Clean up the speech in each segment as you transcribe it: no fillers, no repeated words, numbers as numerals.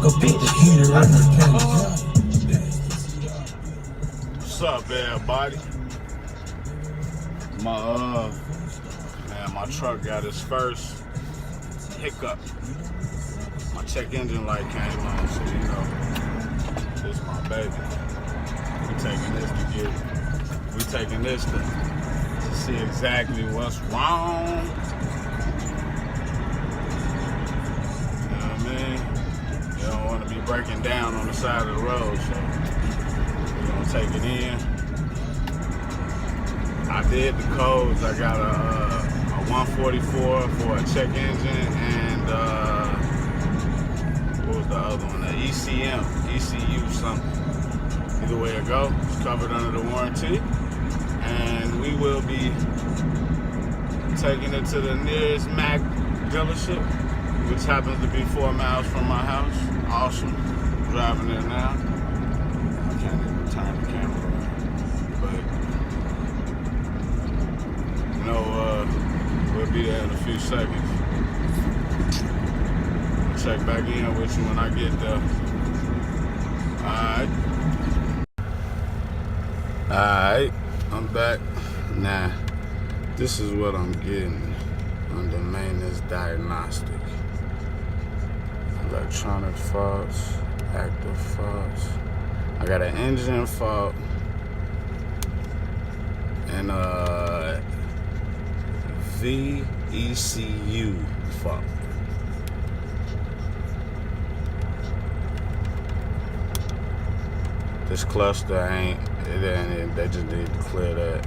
a bitch. Heater in the What's up, everybody? My truck got its first hiccup. My check engine light came on, so you know, this is my baby. We taking this to see exactly what's wrong. You know what I mean? You don't want to be breaking down on the side of the road, so we're gonna take it in. I did the codes. I got a 144 for a check engine and what was the other one? The ECU something. Either way it go, it's covered under the warranty. And we will be taking it to the nearest Mac dealership, which happens to be 4 miles from my house. Awesome. Driving there now. I can't even turn the camera around. But you know, we'll be there in a few seconds. Check back in with you when I get there. Alright, I'm back. Now, this is what I'm getting under maintenance diagnostic. Electronic faults, active faults. I got an engine fault and a VECU fault. This cluster they just need to clear that,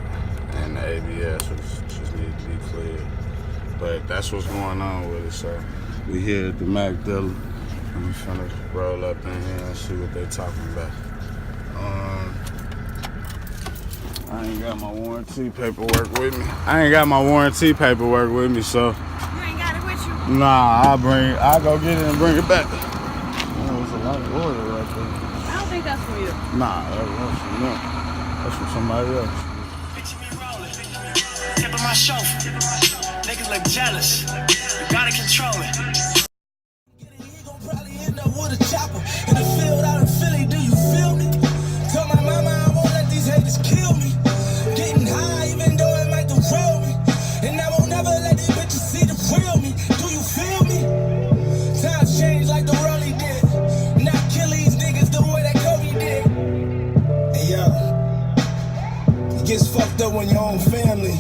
and the ABS just need to be cleared. But that's what's going on with it, so we here at the Mac dealer. I'm finna roll up in here and see what they talking about. I ain't got my warranty paperwork with me. So. You ain't got it with you? Nah, I'll go get it and bring it back. Oh, it's a lot of order right there. I don't think that's from you. Nah, that's from them. That's from somebody else. Picture me rolling, tip of my chauffeur. Niggas look jealous. You gotta control it. He gon' probably end up with a chopper in the field out in Philly. Do you feel me? Tell my mama I won't let these haters kill me. Getting high even though it might derail me, and I won't never let these bitches see the real me. Do you feel me? Times change like the Rolly did. Not kill these niggas the way that Kobe did. Hey yo, it gets fucked up when your own family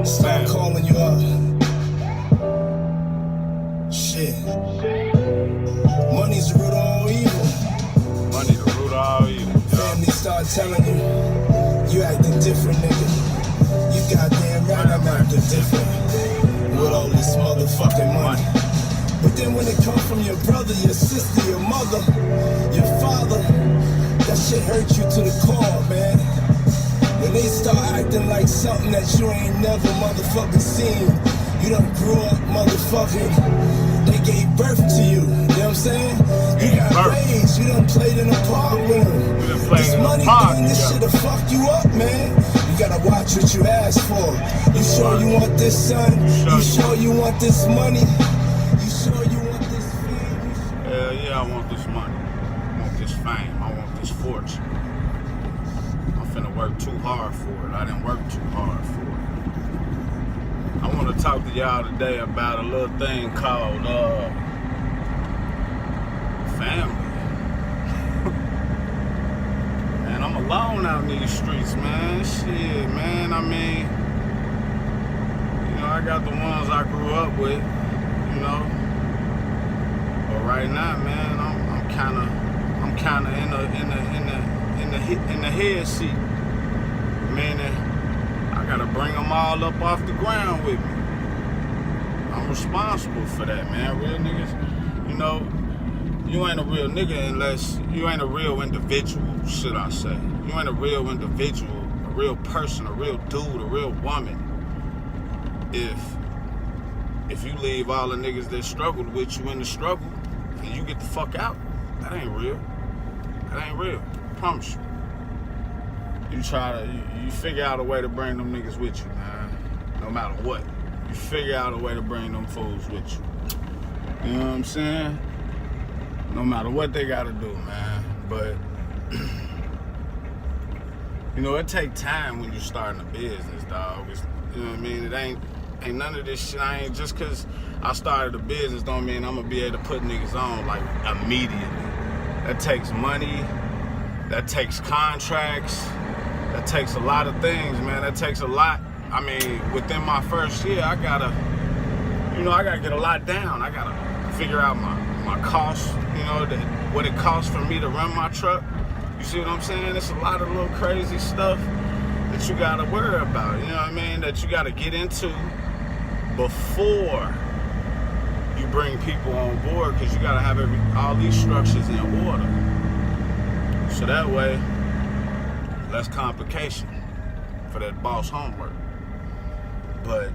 start calling you up. Shit. Money's the root of all evil. Money the root of all evil. Family start telling you, you acting different, nigga. You goddamn right I'm acting different. With all this motherfucking money. But then when it comes from your brother, your sister, your mother, your father, that shit hurt you to the core, man. When they start acting like something that you ain't never motherfucking seen. You done grew up motherfucking, they gave birth to you. You know what I'm saying? You got raised, you done played in a park with them. This money thing, this shit'll fuck you up, man. You gotta watch what you ask for. You sure you want this, son? You sure you want this money? You sure you want this fame? Hell yeah, I want this money. I want this fame. I want this fortune. I'm finna work too hard for it. I didn't work too hard for it. I want to talk to y'all today about a little thing called family. Man, I'm alone out in these streets, man. Shit, man. I mean, you know, I got the ones I grew up with, you know. But right now, man, I'm kind of in the head seat, meaning I gotta bring them all up off the ground with me. I'm responsible for that, man. Real niggas, you know, you ain't a real nigga unless you ain't a real individual, should I say. You ain't a real individual, a real person, a real dude, a real woman. If you leave all the niggas that struggled with you in the struggle and you get the fuck out, that ain't real. That ain't real. I promise you. You figure out a way to bring them niggas with you, man. No matter what. You figure out a way to bring them fools with you. You know what I'm saying? No matter what they gotta do, man. But you know, it take time when you're starting a business, dog. You know what I mean? It ain't none of this shit. I ain't just cause I started a business don't mean I'm gonna be able to put niggas on like immediately. That takes money, that takes contracts, that takes a lot of things, man. That takes a lot. I mean, within my first year, I gotta get a lot down. I gotta figure out my costs, you know, what it costs for me to run my truck. You see what I'm saying? It's a lot of little crazy stuff that you gotta worry about, you know what I mean? That you gotta get into before you bring people on board, because you gotta have all these structures in order. So that way, less complication for that boss homework. But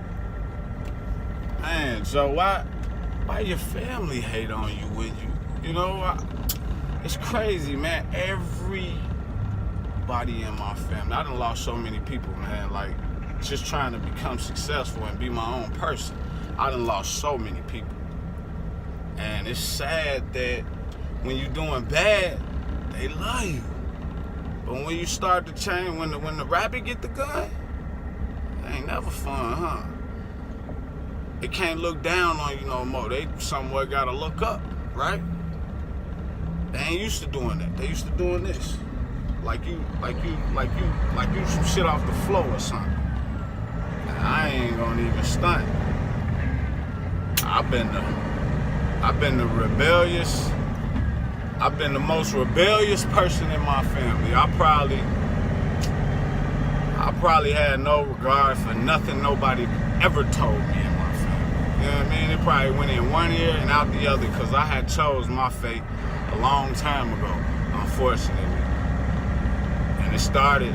man, so why your family hate on you when you know, it's crazy, man. Everybody in my family, I done lost so many people, man, like just trying to become successful and be my own person. I done lost so many people. And it's sad that when you're doing bad, they love you. But when you start to change, when the rabbit get the gun, it ain't never fun, huh? It can't look down on you no more. They somewhere gotta look up, right? They ain't used to doing that. They used to doing this. Like you some shit off the floor or something. And I ain't gonna even stunt. I've been the most rebellious person in my family. I probably had no regard for nothing nobody ever told me in my family. You know what I mean? It probably went in one ear and out the other, because I had chose my fate a long time ago, unfortunately. And it started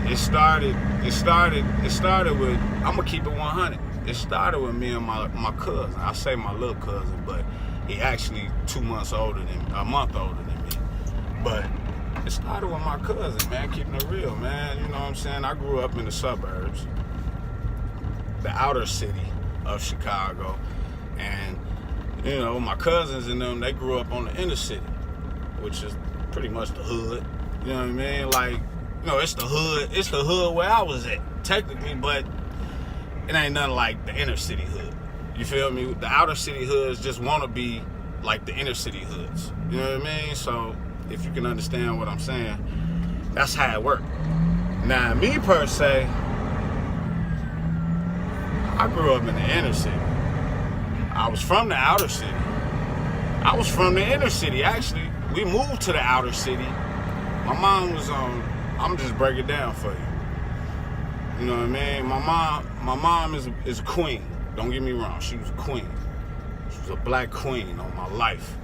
with, I'm gonna keep it 100. It started with me and my cousin. I say my little cousin, but he actually a month older than me. But it started with my cousin, man, keeping it real, man. You know what I'm saying? I grew up in the suburbs, the outer city of Chicago. And, you know, my cousins and them, they grew up on the inner city, which is pretty much the hood. You know what I mean? Like, you know, it's the hood where I was at, technically, but it ain't nothing like the inner city hood. You feel me? The outer city hoods just want to be like the inner city hoods. You know what I mean? So if you can understand what I'm saying, that's how it worked. Now, me per se, I grew up in the inner city. I was from the outer city. I was from the inner city, actually. We moved to the outer city. My mom was I'm just break it down for you. You know what I mean? My mom is a queen. Don't get me wrong, she was a queen. She was a black queen on my life.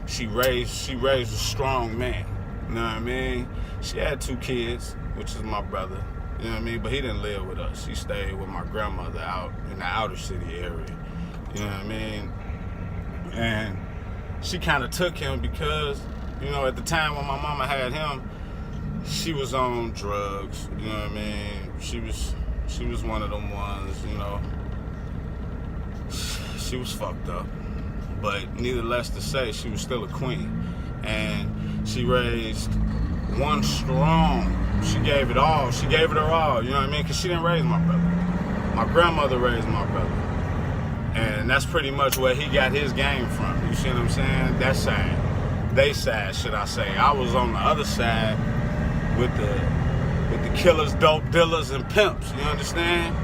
She raised a strong man. You know what I mean? She had 2 kids, which is my brother. You know what I mean? But he didn't live with us. He stayed with my grandmother out in the outer city area. You know what I mean? And she kind of took him because, you know, at the time when my mama had him, she was on drugs. You know what I mean? She was one of them ones, you know. She was fucked up. But needless to say, she was still a queen. And she raised one strong. She gave it all. She gave it her all. You know what I mean? Because she didn't raise my brother. My grandmother raised my brother. And that's pretty much where he got his game from. You see what I'm saying? That side. They side, should I say. I was on the other side with the killers, dope dealers, and pimps. You understand?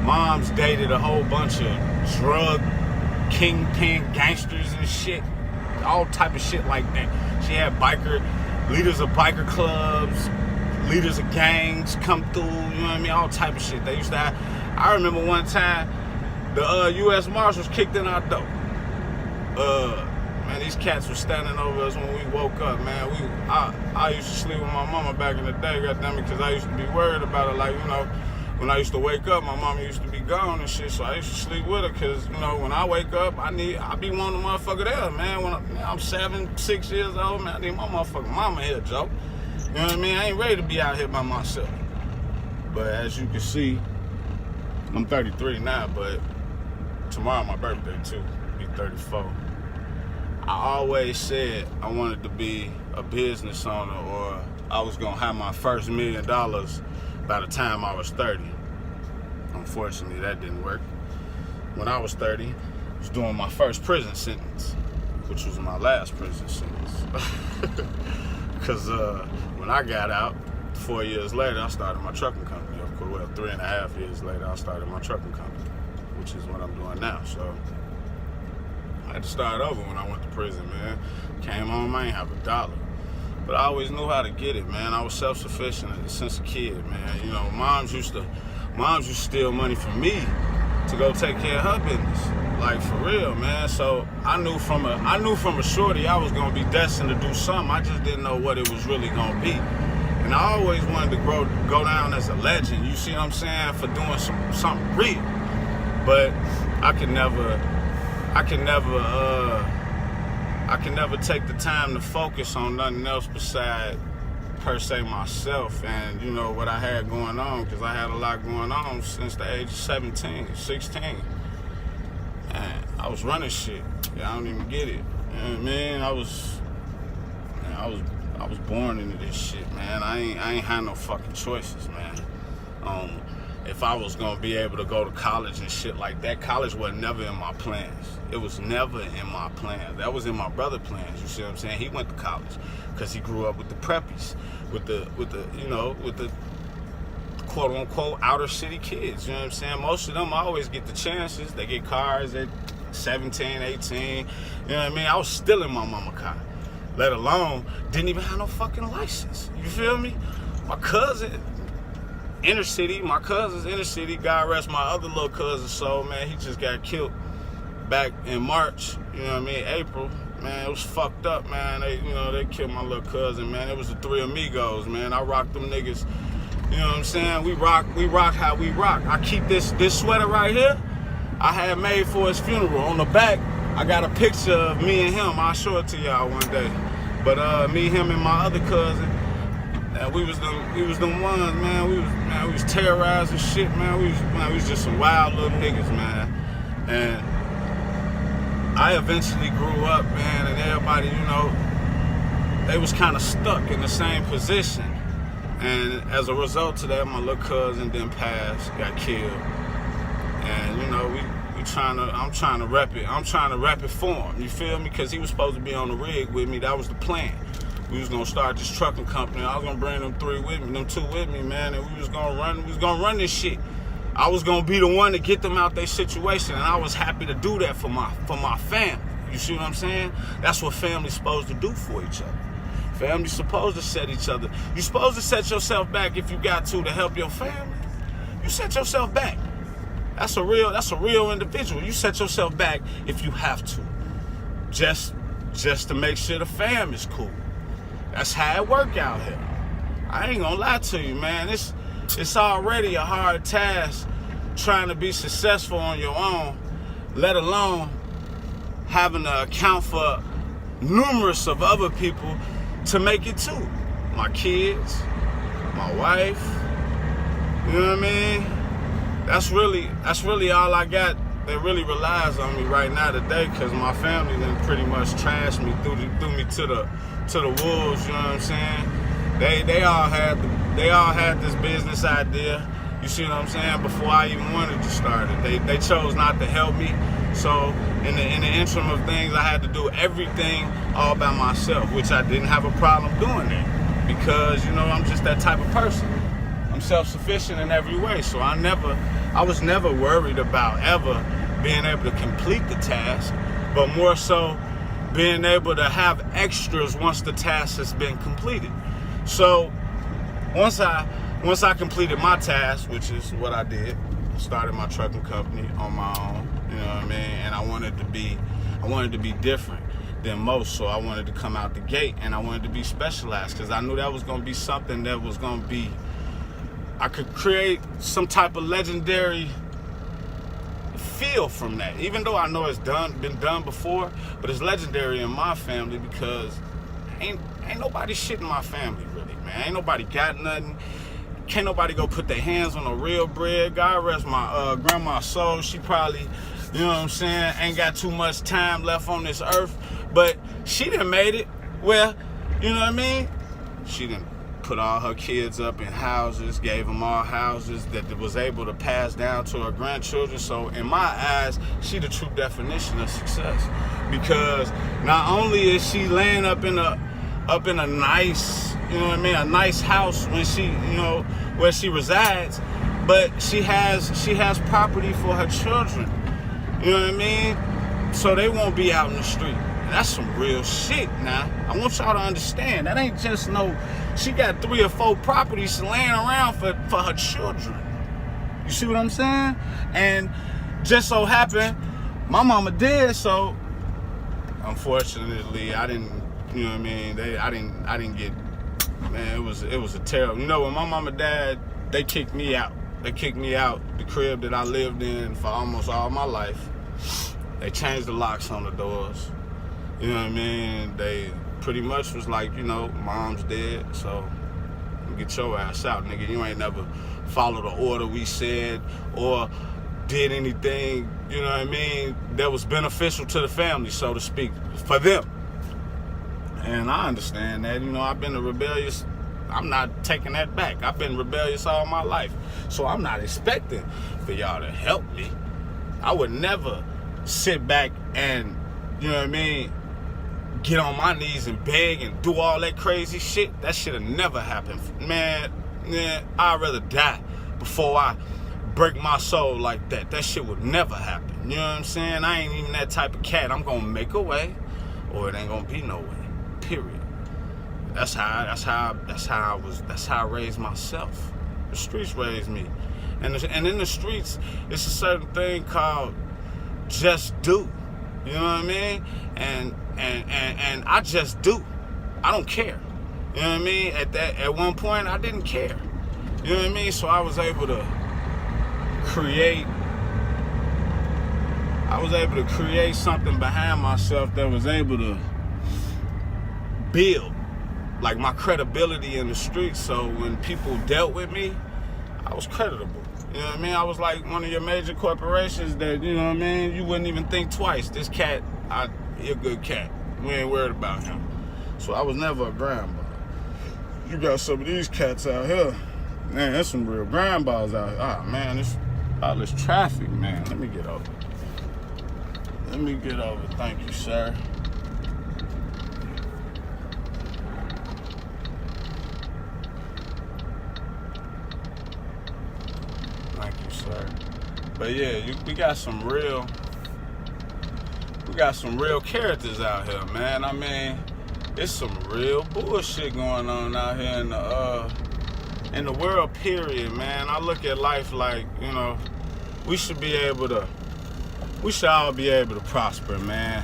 Mom's dated a whole bunch of drug kingpin gangsters and shit. All type of shit like that. She had leaders of biker clubs, leaders of gangs come through, you know what I mean? All type of shit. They used to have. I remember one time the U.S. Marshals kicked in our door. Man, these cats were standing over us when we woke up, man. I used to sleep with my mama back in the day, goddamn it, because I used to be worried about it. Like, you know, when I used to wake up, my mama used to be gone and shit, so I used to sleep with her, because, you know, when I wake up, I be one of the motherfucker there, man. When I'm 7, 6 years old, man, I need my motherfucking mama here, Joe. You know what I mean? I ain't ready to be out here by myself. But as you can see, I'm 33 now, but tomorrow my birthday too, be 34. I always said I wanted to be a business owner, or I was gonna have my first $1 million by the time I was 30. Unfortunately, that didn't work. When I was 30, I was doing my first prison sentence, which was my last prison sentence. Because when I got out, 4 years later, I started my trucking company. Of course, well, 3.5 years later, I started my trucking company, which is what I'm doing now. So I had to start over when I went to prison, man. Came home, I ain't have $1. But I always knew how to get it, man. I was self-sufficient since a kid, man. You know, moms used to steal money from me to go take care of her business. Like, for real, man. So I knew from a shorty I was gonna be destined to do something. I just didn't know what it was really gonna be. And I always wanted to go down as a legend, you see what I'm saying, for doing something real. But I can never take the time to focus on nothing else besides, per se, myself and, you know, what I had going on, because I had a lot going on since the age of 17, 16. And I was running shit. Yeah, I don't even get it. You know what I mean? I was born into this shit, man. I ain't had no fucking choices, man. If I was gonna be able to go to college and shit like that, college was never in my plans. It was never in my plans. That was in my brother's plans. You see what I'm saying? He went to college because he grew up with the preppies, with the quote unquote outer city kids. You know what I'm saying? Most of them always get the chances. They get cars at 17, 18. You know what I mean? I was still in my mama car, let alone didn't even have no fucking license. You feel me? My cousins inner city, God rest my other little cousin soul, man. He just got killed back in March, you know what I mean, April. Man, it was fucked up, man. They killed my little cousin, man. It was the three amigos, man. I rocked them niggas. You know what I'm saying? We rock how we rock. I keep this sweater right here, I had made for his funeral. On the back, I got a picture of me and him. I'll show it to y'all one day. But me, him, and my other cousin, we was them ones, man. We was terrorizing shit, man. We was just some wild little niggas, man. And I eventually grew up, man, and everybody, you know, they was kind of stuck in the same position. And as a result of that, my little cousin then passed, got killed. And, you know, I'm trying to rep it. I'm trying to rep it for him, you feel me? Because he was supposed to be on the rig with me. That was the plan. We was gonna start this trucking company. I was gonna bring them two with me, man, and we was gonna run this shit. I was gonna be the one to get them out their situation, and I was happy to do that for my family. You see what I'm saying? That's what family's supposed to do for each other. Family's supposed to set each other. You're supposed to set yourself back if you got to help your family. You set yourself back. That's a real individual. You set yourself back if you have to. Just to make sure the fam is cool. That's how it work out here. I ain't gonna lie to you, man. It's already a hard task trying to be successful on your own, let alone having to account for numerous of other people to make it too. My kids, my wife, you know what I mean? That's really all I got that really relies on me right now today, because my family done pretty much trashed me, threw me to the wolves, you know what I'm saying? They all had this business idea, you see what I'm saying, before I even wanted to start it. They chose not to help me. So in the interim of things, I had to do everything all by myself, which I didn't have a problem doing that, because, you know, I'm just that type of person. I'm self-sufficient in every way, so I was never worried about ever being able to complete the task, but more so being able to have extras once the task has been completed. So once I completed my task, which is what I did, started my trucking company on my own, you know what I mean? And I wanted to be different than most, so I wanted to come out the gate, and I wanted to be specialized, because I knew that was going to be something that was going to be, I could create some type of legendary feel from that, even though I know it's been done before, but it's legendary in my family, because ain't nobody shit in my family, really, man. Ain't nobody got nothing. Can't nobody go put their hands on a real bread. God rest my grandma's soul. She probably, you know what I'm saying, ain't got too much time left on this earth, But she done made it where, you know what I mean? She done put all her kids up in houses, gave them all houses that was able to pass down to her grandchildren. So in my eyes, she the true definition of success. Because not only is she laying up in a nice, you know what I mean, a nice house when she, you know, where she resides, but she has property for her children. You know what I mean? So they won't be out in the street. That's some real shit now. I want y'all to understand. That ain't just no, she got 3 or 4 properties laying around for her children. You see what I'm saying? And just so happened, my mama did, so unfortunately I didn't, you know what I mean, I didn't get, man, it was a terrible, you know, when my mom and dad, they kicked me out. They kicked me out the crib that I lived in for almost all my life. They changed the locks on the doors. You know what I mean? They pretty much was like, you know, mom's dead, so get your ass out, nigga. You ain't never followed the order we said or did anything, you know what I mean, that was beneficial to the family, so to speak, for them. And I understand that, you know, I've been a rebellious, I'm not taking that back. I've been rebellious all my life. So I'm not expecting for y'all to help me. I would never sit back and, you know what I mean, get on my knees and beg and do all that crazy shit. That shit'll never happen. Man, I'd rather die before I break my soul like that. That shit would never happen. You know what I'm saying? I ain't even that type of cat. I'm gonna make a way, or it ain't gonna be no way. Period. That's how I raised myself. The streets raised me. And in the streets, it's a certain thing called just do. You know what I mean? And I just do. I don't care. You know what I mean? At one point I didn't care. You know what I mean? So I was able to create something behind myself that was able to build like my credibility in the streets. So when people dealt with me, I was creditable. You know what I mean? I was like one of your major corporations that, you know what I mean, you wouldn't even think twice. This cat, he a good cat. We ain't worried about him. So I was never a grandma. You got some of these cats out here. Man, there's some real grandmas out here. Ah, man, all this traffic, man. Let me get over. Thank you, sir. Thank you, sir. But yeah, we got some real characters out here, man. I mean, it's some real bullshit going on out here in the world, period, man. I look at life like, you know, we should all be able to prosper, man.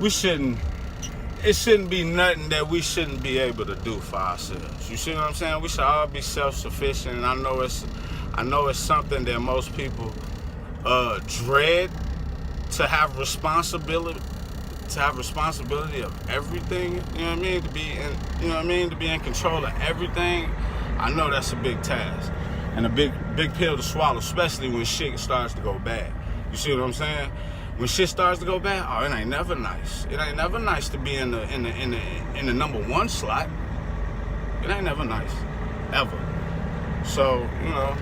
It shouldn't be nothing that we shouldn't be able to do for ourselves. You see what I'm saying? We should all be self-sufficient, and I know it's something that most people dread, to have responsibility of everything. You know what I mean? To be in control of everything. I know that's a big task and a big pill to swallow, especially when shit starts to go bad. You see what I'm saying? When shit starts to go bad, oh, it ain't never nice. It ain't never nice to be in the number 1 slot. It ain't never nice, ever. So, you know,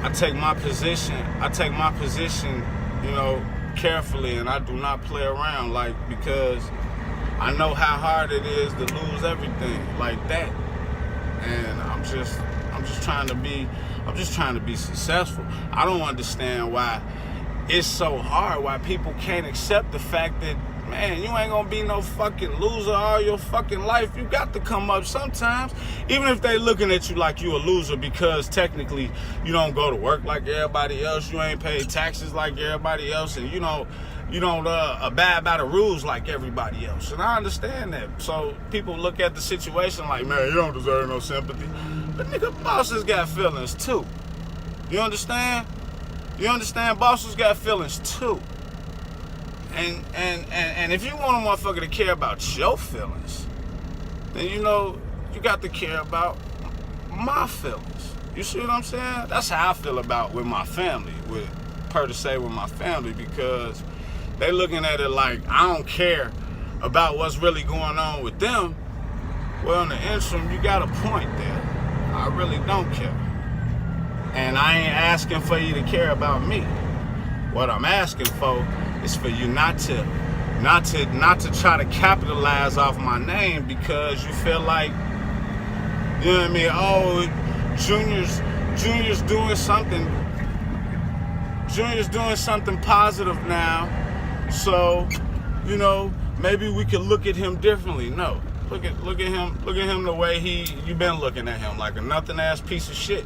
I take my position, you know, carefully, and I do not play around, like, because I know how hard it is to lose everything like that. And I'm just trying to be successful. I don't understand why it's so hard, why people can't accept the fact that, man, you ain't gonna be no fucking loser all your fucking life. You got to come up sometimes, even if they looking at you like you a loser because technically you don't go to work like everybody else, you ain't pay taxes like everybody else, and you don't abide by the rules like everybody else. And I understand that. So people look at the situation like, man, you don't deserve no sympathy. But nigga, bosses got feelings too. You understand? Bosses got feelings too. And if you want a motherfucker to care about your feelings, then you know you got to care about my feelings. You see what I'm saying? That's how I feel about with my family, with my family, because they looking at it like I don't care about what's really going on with them. Well, in the interim, you got a point there. I really don't care. And I ain't asking for you to care about me. What I'm asking for is for you not to try to capitalize off my name because you feel like, you know what I mean? Oh, Junior's doing something. Junior's doing something positive now. So, you know, maybe we could look at him differently. No. Look at him the way you've been looking at him, like a nothing ass piece of shit.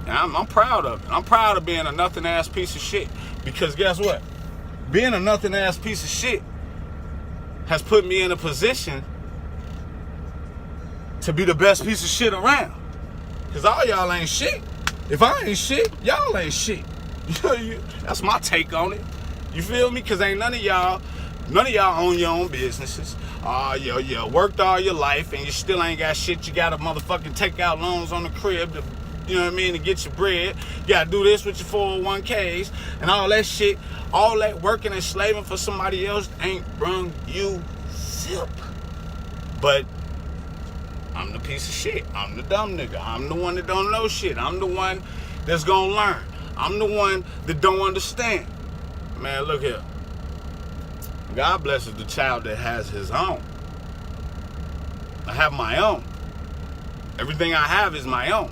And I'm proud of it. I'm proud of being a nothing ass piece of shit. Because guess what? Being a nothing ass piece of shit has put me in a position to be the best piece of shit around. Because all y'all ain't shit. If I ain't shit, y'all ain't shit. That's my take on it. You feel me? Because ain't none of y'all own your own businesses. You worked all your life and you still ain't got shit. You got to motherfucking take out loans on the crib to, you know what I mean, to get your bread. You got to do this with your 401ks and all that shit. All that working and slaving for somebody else ain't brung you zip. But I'm the piece of shit. I'm the dumb nigga. I'm the one that don't know shit. I'm the one that's gonna learn. I'm the one that don't understand. Man, look here. God blesses the child that has his own. I have my own. Everything I have is my own.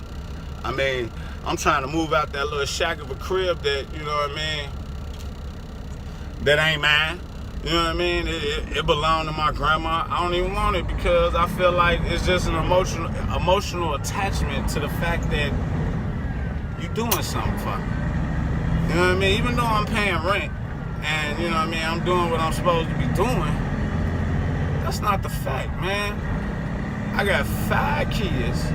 I mean, I'm trying to move out that little shack of a crib that, you know what I mean, that ain't mine. You know what I mean? It belonged to my grandma. I don't even want it because I feel like it's just an emotional attachment to the fact that you doing something for me. You know what I mean? Even though I'm paying rent and, you know what I mean, I'm doing what I'm supposed to be doing, that's not the fact, man. I got 5 kids.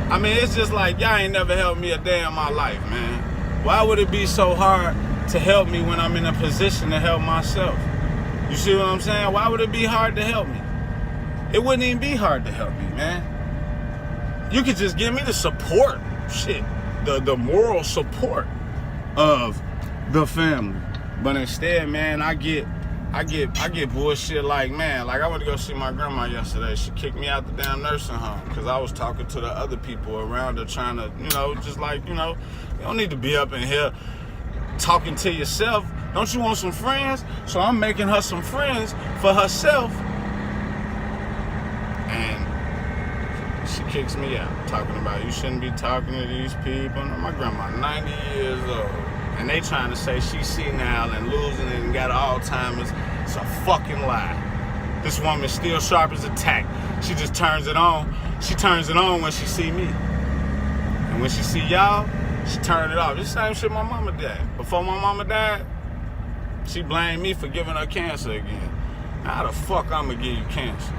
I mean, it's just like y'all ain't never helped me a day in my life, man. Why would it be so hard to help me when I'm in a position to help myself? You see what I'm saying? Why would it be hard to help me? It wouldn't even be hard to help me, man. You could just give me the support, shit, the moral support of the family. But instead, man, I get bullshit like, man, like I went to go see my grandma yesterday. She kicked me out the damn nursing home because I was talking to the other people around her trying to, you know, just like, you know, you don't need to be up in here talking to yourself. Don't you want some friends? So I'm making her some friends for herself. And she kicks me out, talking about you shouldn't be talking to these people. My grandma, 90 years old. And they trying to say she's senile and losing it and got Alzheimer's. It's a fucking lie. This woman's still sharp as a tack. She just turns it on. She turns it on when she see me. And when she see y'all, she turned it off. This same shit my mama did. Before my mama died, she blamed me for giving her cancer again. How the fuck I'ma give you cancer?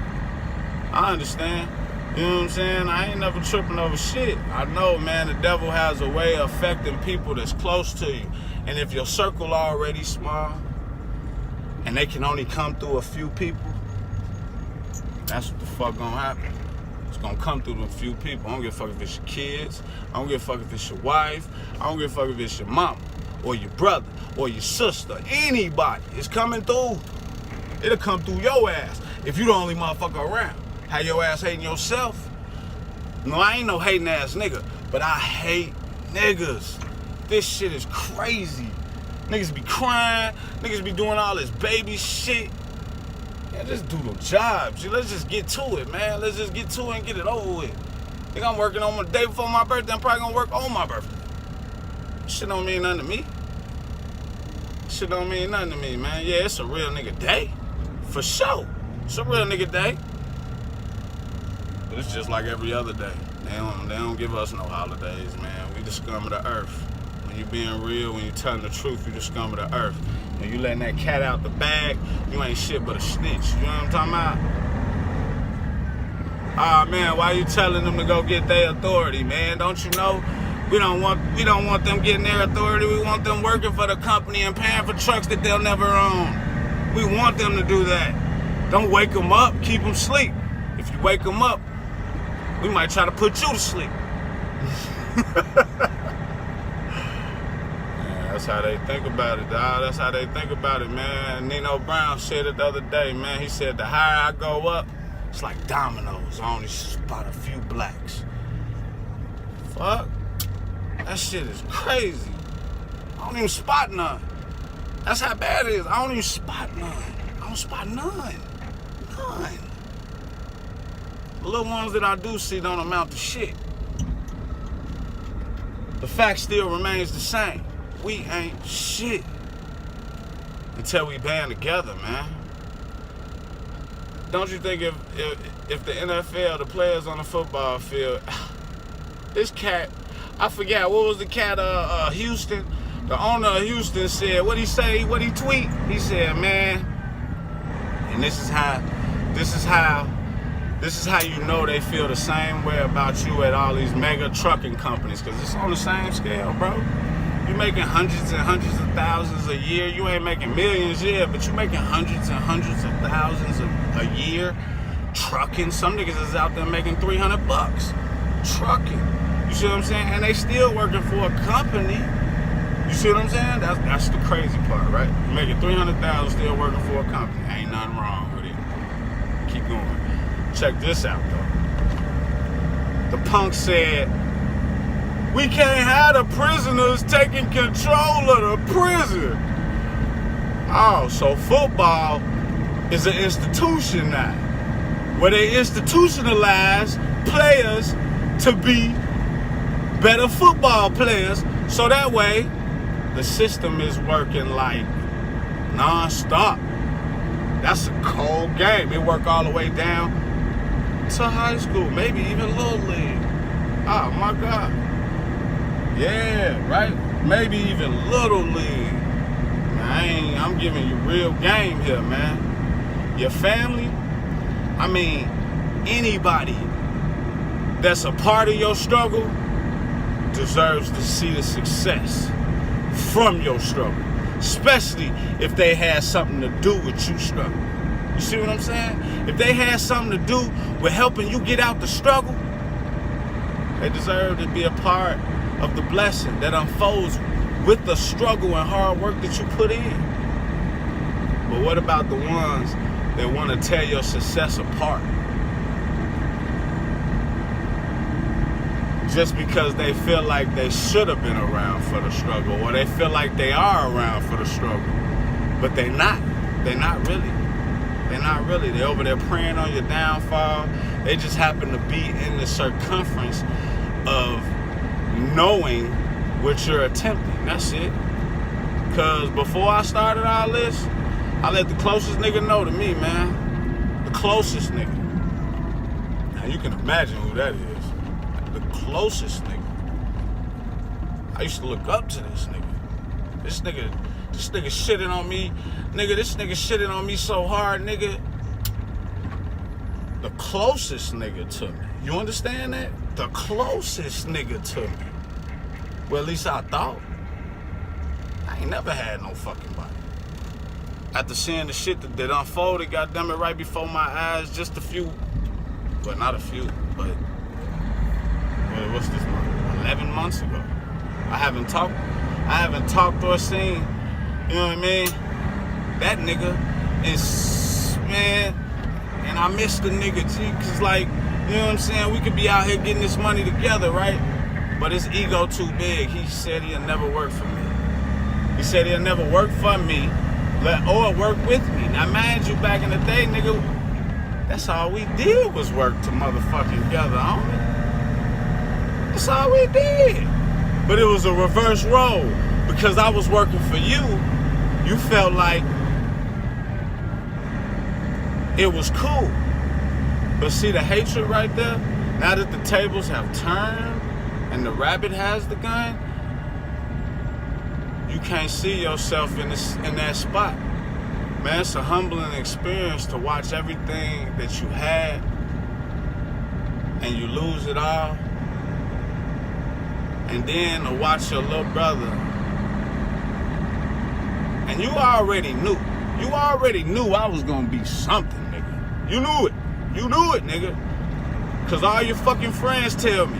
I understand. You know what I'm saying? I ain't never tripping over shit. I know, man, the devil has a way of affecting people that's close to you. And if your circle already small, and they can only come through a few people, that's what the fuck gonna happen. It's gonna come through a few people. I don't give a fuck if it's your kids. I don't give a fuck if it's your wife. I don't give a fuck if it's your mama, or your brother, or your sister. Anybody. It's coming through. It'll come through your ass if you the only motherfucker around. How your ass hating yourself? No, I ain't no hating ass nigga, but I hate niggas. This shit is crazy. Niggas be crying. Niggas be doing all this baby shit. Yeah, just do the job. Let's just get to it, man. Let's just get to it and get it over with. Think I'm working on the day before my birthday. I'm probably gonna work on my birthday. Shit don't mean nothing to me. Shit don't mean nothing to me, man. Yeah, it's a real nigga day. For sure. It's a real nigga day. But it's just like every other day. They don't give us no holidays, man. We the scum of the earth. When you being real, when you telling the truth, you the scum of the earth. When you letting that cat out the bag, you ain't shit but a snitch. You know what I'm talking about? Ah, man, why you telling them to go get their authority, man? Don't you know? We don't want them getting their authority. We want them working for the company and paying for trucks that they'll never own. We want them to do that. Don't wake them up. Keep them asleep. If you wake them up, we might try to put you to sleep. Yeah, That's how they think about it, dog. That's how they think about it, man. Nino Brown said it the other day, man. He said the higher I go up, it's like dominoes. I only spot a few blacks. Fuck. That shit is crazy. I don't even spot none. That's how bad it is. I don't even spot none. I don't spot none. None. The little ones that I do see don't amount to shit. The fact still remains the same. We ain't shit until we band together, man. Don't you think if the NFL, the players on the football field, this cat, I forgot, what was the cat, Houston? The owner of Houston said, what'd he say, what'd he tweet? He said, man, and this is how you know they feel the same way about you at all these mega trucking companies, because it's on the same scale, bro. You making hundreds and hundreds of thousands a year. You ain't making millions yet, but you making hundreds and hundreds of thousands a year trucking. Some niggas is out there making $300 trucking. You see what I'm saying? And they still working for a company. You see what I'm saying? That's the crazy part, right? You making $300,000 still working for a company. Ain't nothing wrong with it. Keep going. Check this out, though. The punk said, we can't have the prisoners taking control of the prison. Oh, so football is an institution now, where they institutionalize players to be better football players, so that way the system is working like non-stop. That's a cold game. It work all the way down to high school, maybe even Little League. Oh my God. Yeah, right? Maybe even Little League. I'm giving you real game here, man. Your family, I mean, anybody that's a part of your struggle deserves to see the success from your struggle, especially if they had something to do with you struggling. You see what I'm saying? If they had something to do with helping you get out the struggle, they deserve to be a part of the blessing that unfolds with the struggle and hard work that you put in. But what about the ones that want to tear your success apart? Just because they feel like they should have been around for the struggle, or they feel like they are around for the struggle, but they're not. They're not really. They're not really. They're over there praying on your downfall. They just happen to be in the circumference of knowing what you're attempting. That's it. Because before I started all this, I let the closest nigga know to me, man. The closest nigga. Now you can imagine who that is. The closest nigga. I used to look up to this nigga. This nigga shitting on me. Nigga, this nigga shitting on me so hard, nigga. The closest nigga to me. You understand that? The closest nigga to me. Well, at least I thought. I ain't never had no fucking body. After seeing the shit that unfolded, goddammit, right before my eyes, just a few, well, not a few, but what's this month? 11 months ago. I haven't talked or seen, you know what I mean? That nigga is, man, and I miss the nigga, G, cause like, you know what I'm saying? We could be out here getting this money together, right? But his ego too big. He said he'll never work for me. He said he'll never work for me or work with me. Now, mind you, back in the day, nigga, that's all we did was work to motherfucking together, homie. That's all we did. But it was a reverse role. Because I was working for you, you felt like it was cool. But see the hatred right there? Now that the tables have turned and the rabbit has the gun, you can't see yourself in that spot. Man, it's a humbling experience to watch everything that you had and you lose it all. And then to watch your little brother. And you already knew. You already knew I was gonna be something, nigga. You knew it. You knew it, nigga. Cause all your fucking friends tell me.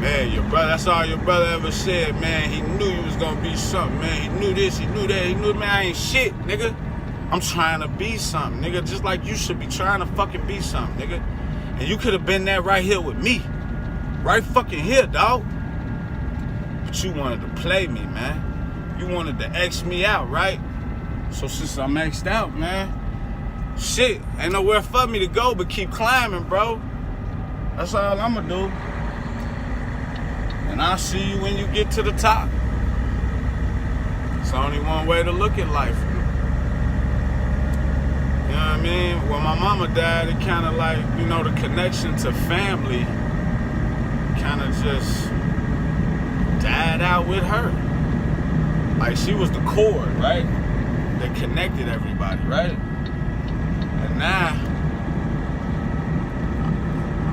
Man, your brother, that's all your brother ever said, man. He knew you was gonna be something, man. He knew this, he knew that, he knew, man, I ain't shit, nigga. I'm trying to be something, nigga. Just like you should be trying to fucking be something, nigga. And you could have been that right here with me. Right fucking here, dog. But you wanted to play me, man. You wanted to X me out, right? So since I'm X'd out, man, shit, ain't nowhere for me to go but keep climbing, bro. That's all I'ma do. And I'll see you when you get to the top. It's only one way to look at life. You know what I mean? When my mama died, it kind of like, you know, the connection to family kind of just died out with her. Like, she was the cord, right? That connected everybody, right? And now,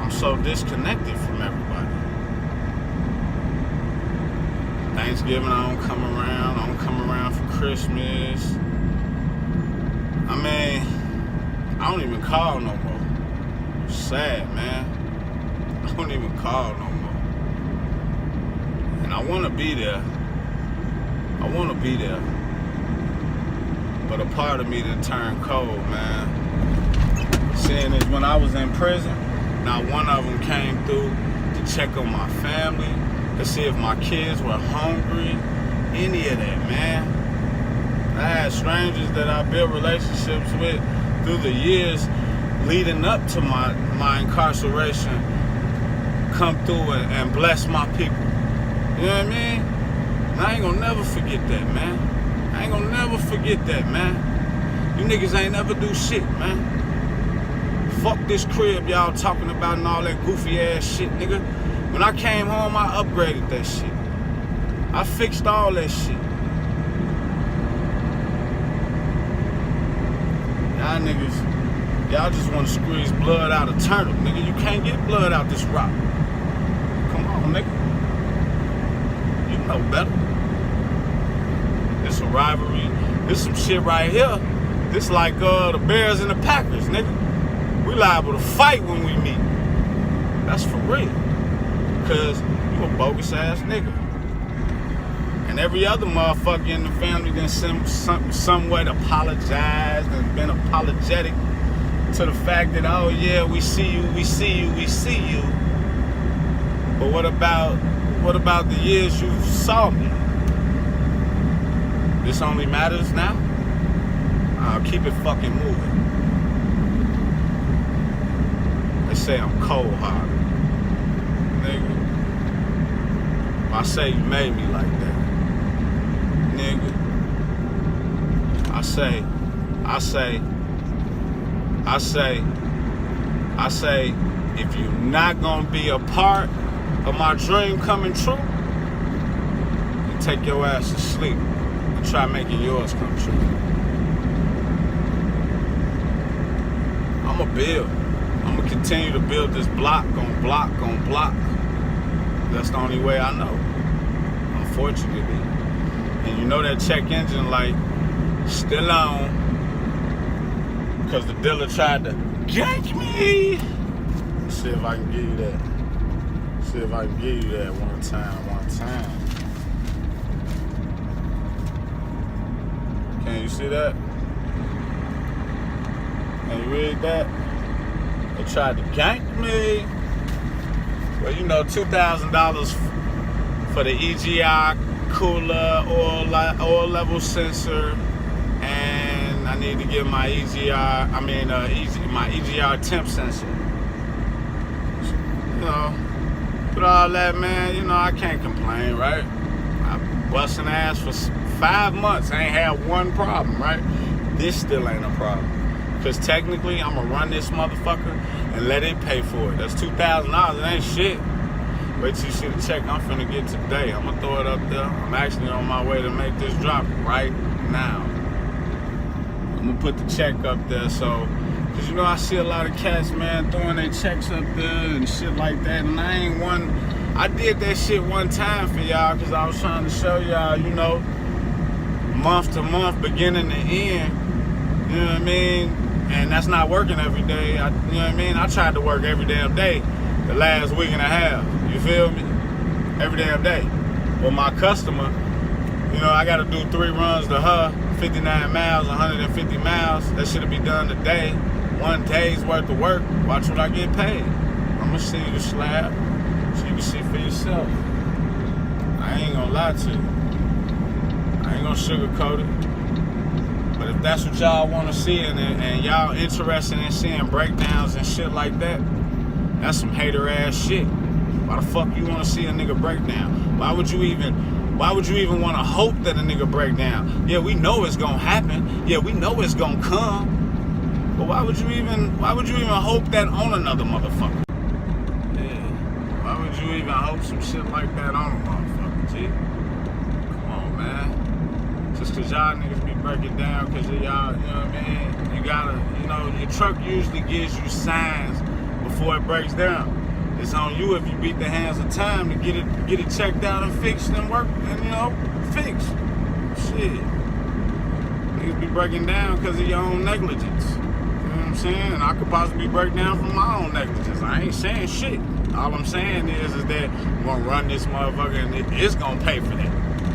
I'm so disconnected from everybody. Thanksgiving, I don't come around. I don't come around for Christmas. I mean, I don't even call no more. It's sad, man. I don't even call no more. And I want to be there. I want to be there. But a part of me done turned cold, man. Seeing is when I was in prison, not one of them came through to check on my family, to see if my kids were hungry, any of that, man. I had strangers that I built relationships with through the years leading up to my incarceration come through and bless my people. You know what I mean? And I ain't gonna never forget that, man. I ain't gonna never forget that, man. You niggas ain't never do shit, man. Fuck this crib y'all talking about and all that goofy ass shit, nigga. When I came home, I upgraded that shit. I fixed all that shit. Y'all niggas, y'all just want to squeeze blood out of turnip, nigga. You can't get blood out this rock. Come on, nigga. You know better. This a rivalry. This some shit right here. This like the Bears and the Packers, nigga. We liable to fight when we meet. That's for real. Cause you a bogus ass nigga. And every other motherfucker in the family then somewhat apologized and been apologetic to the fact that, oh yeah, we see you. But what about the years you saw me? This only matters now? I'll keep it fucking moving. They say I'm cold-hearted. Nigga. I say you made me like that. Nigga. I say, if you're not gonna be a part of my dream coming true, then take your ass to sleep and try making yours come true. I'ma build. I'ma continue to build this block on block on block. That's the only way I know, unfortunately. And you know that check engine light still on because the dealer tried to gank me. Let's see if I can give you that. See if I can give you that one time. Can you see that? Can you read that? They tried to gank me. Well, you know, $2,000 for the EGR cooler, oil level sensor, and I need to get my my EGR temp sensor. You know, with all that, man, you know, I can't complain, right? I busting ass for 5 months. I ain't had one problem, right? This still ain't a problem. Because technically, I'm going to run this motherfucker and let it pay for it. That's $2,000. It ain't shit. Wait till you see the check I'm finna get today. I'm going to throw it up there. I'm actually on my way to make this drop right now. I'm going to put the check up there. So, because, you know, I see a lot of cats, man, throwing their checks up there and shit like that. And I ain't one. I did that shit one time for y'all because I was trying to show y'all, you know, month to month, beginning to end. You know what I mean? And that's not working every day. You know what I mean? I tried to work every damn day the last week and a half. You feel me? every damn day. Well, my customer, you know, I got to do 3 runs to her, 59 miles, 150 miles. That should be done today. 1 day's worth of work. Watch what I get paid. I'm going to send you the slab so you can see for yourself. I ain't going to lie to you. I ain't going to sugarcoat it. But if that's what y'all want to see and y'all interested in seeing breakdowns and shit like that, that's some hater ass shit. Why the fuck you want to see a nigga break down? Why would you even want to hope that a nigga break down? Yeah, we know it's gonna happen. Yeah, we know it's gonna come. But why would you even hope that on another motherfucker? Yeah. Why would you even hope some shit like that on a motherfucker, G? Come on, man. Just cause y'all niggas be breaking down cause of y'all, you know what I mean? You gotta, you know, your truck usually gives you signs before it breaks down. It's on you if you beat the hands of time to get it checked out and fixed and worked and, you know, fixed. Shit. Niggas be breaking down because of your own negligence. You know what I'm saying? And I could possibly break down from my own negligence. I ain't saying shit. All I'm saying is that I'm gonna run this motherfucker and it's gonna pay for that.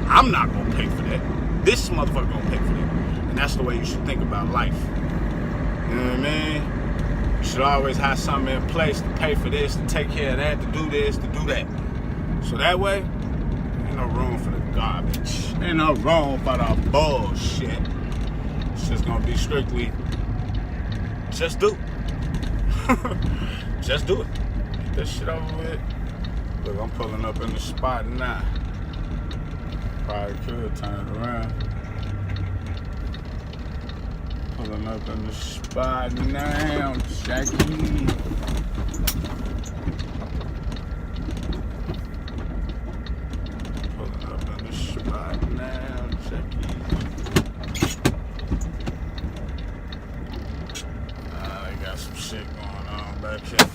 I'm not gonna pay for that. This motherfucker gonna pay for that. And that's the way you should think about life. You know what I mean? You should always have something in place to pay for this, to take care of that, to do this, to do that. So that way, ain't no room for the garbage. Ain't no room for the bullshit. It's just gonna be strictly, just do. Just do it. Get this shit over with. Look, I'm pulling up in the spot now. Probably could turn it around. Pulling up in the spot now, Jackie. Pulling up in the spot now, Jackie. They got some shit going on back here.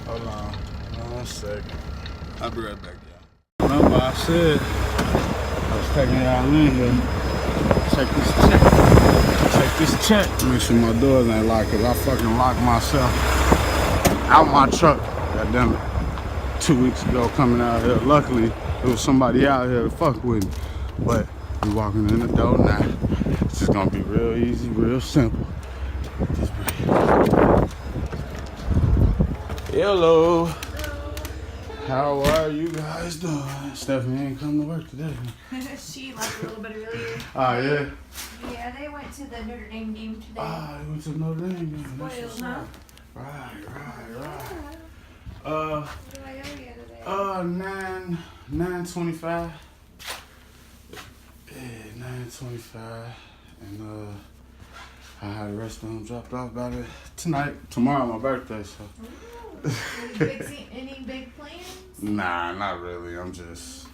Hold on, 1 second. I'll be right back, y'all. Remember I said I was taking y'all in here. Check this check. Make sure my doors ain't locked, cause I fucking locked myself out my truck. Goddamn it. 2 weeks ago coming out here. Luckily, there was somebody out here to fuck with me. But we walking in the door now. It's just gonna be real easy, real simple. Just breathe. Hello. How are you guys doing? Stephanie ain't come to work today. She left a little bit earlier. Oh, yeah? Yeah, they went to the Notre Dame game today. Ah, they went to Notre Dame game. Spoiled, huh? Right. What do I owe you today? 9:25. Yeah, 9:25. And I had the rest of them dropped off by tomorrow my birthday, so. Any big plans? Nah, not really. I'm just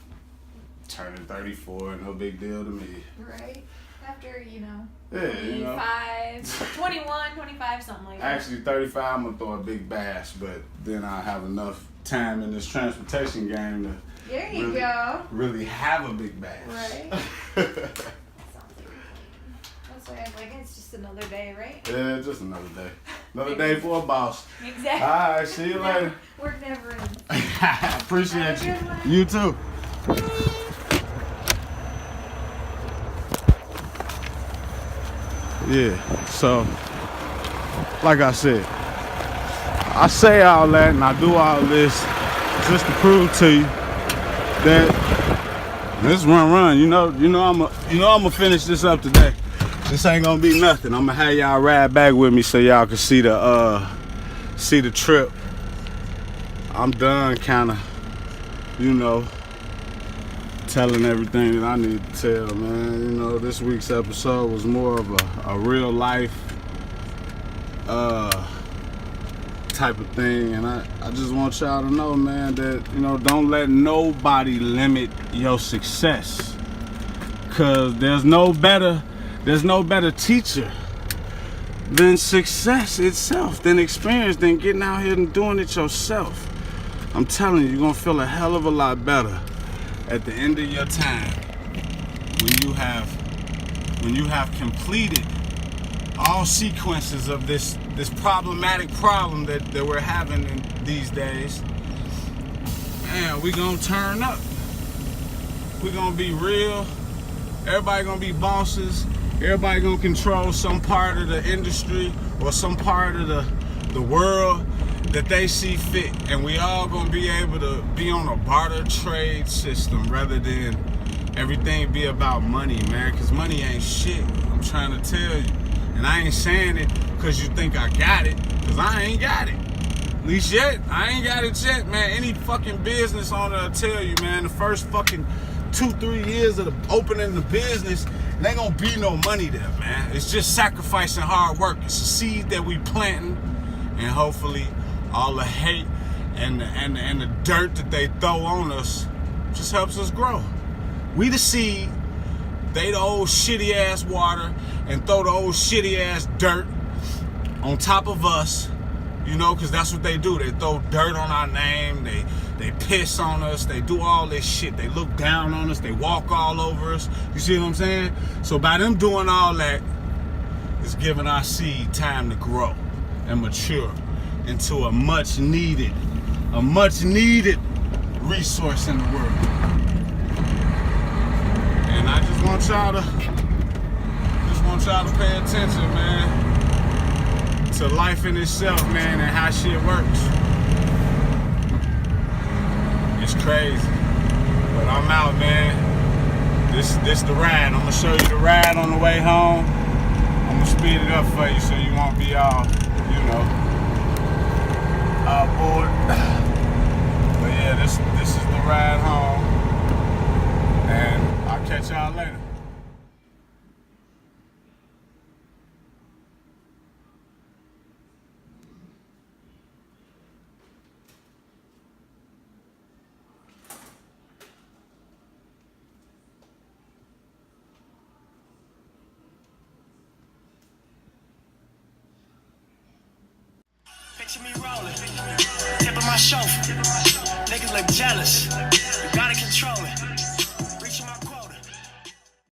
turning 34, no big deal to me. Right? After, you know, yeah, 21, 25, something like that. Actually, 35, I'm going to throw a big bash, but then I have enough time in this transportation game to there you go. Really have a big bash. Right? That sounds like a plan. That's why I'm like, it's just another day, right? Yeah, just another day. Another day for a boss. Exactly. All right, see you later. Work never ends. Appreciate you. Have a good one. You too. Yeah, so, like I said, I say all that and I do all this just to prove to you that this run. You know I'm gonna finish this up today. This ain't gonna be nothing. I'm gonna have y'all ride back with me so y'all can see the trip. I'm done kinda, telling everything that I need to tell, man. This week's episode was more of a real life type of thing, and I just want y'all to know, man, that don't let nobody limit your success, cause there's no better teacher than success itself, than experience, than getting out here and doing it yourself. I'm telling you, you're gonna feel a hell of a lot better at the end of your time when you have completed all sequences of this problematic problem that we're having in these days, man, we gonna turn up. We gonna be real. Everybody gonna be bosses. Everybody gonna control some part of the industry or some part of the world that they see fit. And we all gonna be able to be on a barter trade system rather than everything be about money, man. Cause money ain't shit. I'm trying to tell you. And I ain't saying it cause you think I got it. Cause I ain't got it. At least yet. I ain't got it yet, man. Any fucking business owner will tell you, man, the first fucking 2-3 years of the opening the business, there ain't gonna be no money there, man. It's just sacrifice and hard work. It's a seed that we planting, and hopefully all the hate and the dirt that they throw on us just helps us grow. We the seed, they the old shitty ass water, and throw the old shitty ass dirt on top of us, you know, because that's what they do. They throw dirt on our name, they piss on us, they do all this shit, they look down on us, they walk all over us, you see what I'm saying? So by them doing all that, it's giving our seed time to grow and mature into a much needed resource in the world. And I just want y'all to pay attention, man, to life in itself, man, and how shit works. It's crazy, but I'm out, man. This the ride. I'm gonna show you the ride on the way home. I'm gonna speed it up for you so you won't be all, you know, bored. But yeah, this is the ride home, and I'll catch y'all later. Picture me rolling, tip of my chauffeur. Niggas look jealous.